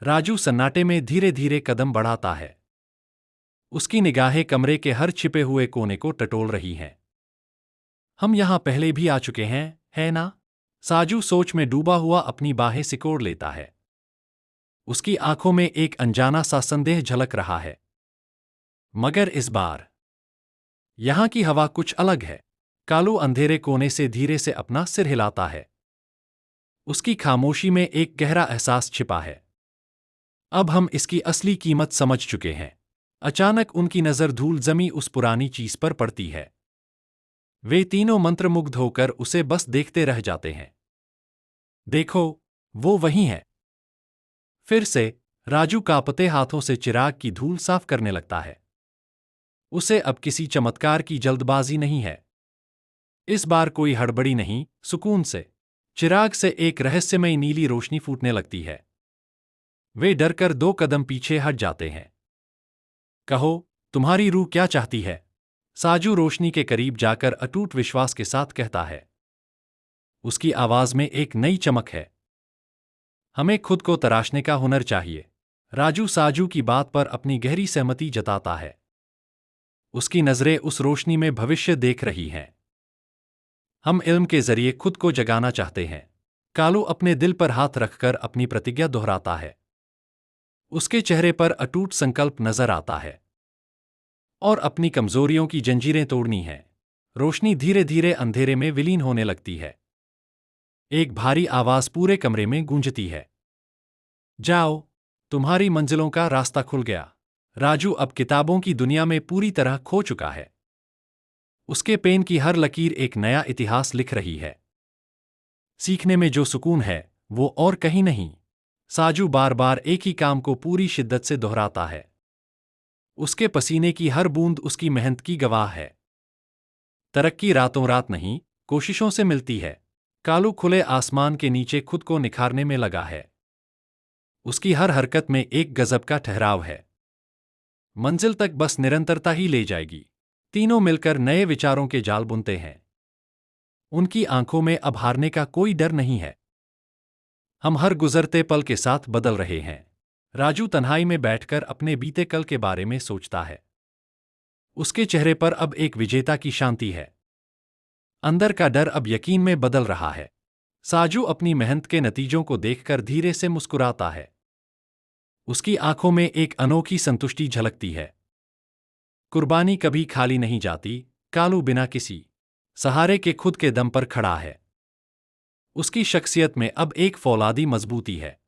राजू सन्नाटे में धीरे धीरे कदम बढ़ाता है। उसकी निगाहें कमरे के हर छिपे हुए कोने को टटोल रही हैं। हम यहां पहले भी आ चुके हैं, है ना? साजू सोच में डूबा हुआ अपनी बाहें सिकोड़ लेता है। उसकी आंखों में एक अनजाना सा संदेह झलक रहा है। मगर इस बार यहां की हवा कुछ अलग है। कालू अंधेरे कोने से धीरे से अपना सिर हिलाता है। उसकी खामोशी में एक गहरा एहसास छिपा है। अब हम इसकी असली कीमत समझ चुके हैं। अचानक उनकी नजर धूल जमी उस पुरानी चीज पर पड़ती है। वे तीनों मंत्रमुग्ध होकर उसे बस देखते रह जाते हैं। देखो, वो वहीं है। फिर से राजू कांपते हाथों से चिराग की धूल साफ करने लगता है। उसे अब किसी चमत्कार की जल्दबाजी नहीं है। इस बार कोई हड़बड़ी नहीं, सुकून से। चिराग से एक रहस्यमयी नीली रोशनी फूटने लगती है। वे डरकर 2 कदम पीछे हट जाते हैं। कहो, तुम्हारी रूह क्या चाहती है? साजू रोशनी के करीब जाकर अटूट विश्वास के साथ कहता है। उसकी आवाज में एक नई चमक है। हमें खुद को तराशने का हुनर चाहिए। राजू साजू की बात पर अपनी गहरी सहमति जताता है। उसकी नजरें उस रोशनी में भविष्य देख रही हैं। हम इल्म के जरिए खुद को जगाना चाहते हैं। कालू अपने दिल पर हाथ रखकर अपनी प्रतिज्ञा दोहराता है। उसके चेहरे पर अटूट संकल्प नजर आता है। और अपनी कमजोरियों की जंजीरें तोड़नी है। रोशनी धीरे धीरे अंधेरे में विलीन होने लगती है। एक भारी आवाज पूरे कमरे में गूंजती है। जाओ, तुम्हारी मंजिलों का रास्ता खुल गया। राजू अब किताबों की दुनिया में पूरी तरह खो चुका है। उसके पेन की हर लकीर एक नया इतिहास लिख रही है। सीखने में जो सुकून है, वो और कहीं नहीं। साजू बार बार एक ही काम को पूरी शिद्दत से दोहराता है। उसके पसीने की हर बूंद उसकी मेहनत की गवाह है। तरक्की रातों रात नहीं, कोशिशों से मिलती है। कालू खुले आसमान के नीचे खुद को निखारने में लगा है। उसकी हर हरकत में एक गजब का ठहराव है। मंजिल तक बस निरंतरता ही ले जाएगी। तीनों मिलकर नए विचारों के जाल बुनते हैं। उनकी आंखों में अब हारने का कोई डर नहीं है। हम हर गुजरते पल के साथ बदल रहे हैं। राजू तन्हाई में बैठकर अपने बीते कल के बारे में सोचता है। उसके चेहरे पर अब एक विजेता की शांति है। अंदर का डर अब यकीन में बदल रहा है। साजू अपनी मेहनत के नतीजों को देखकर धीरे से मुस्कुराता है। उसकी आंखों में एक अनोखी संतुष्टि झलकती है। कुर्बानी कभी खाली नहीं जाती। कालू बिना किसी सहारे के खुद के दम पर खड़ा है। उसकी शख्सियत में अब एक फौलादी मजबूती है।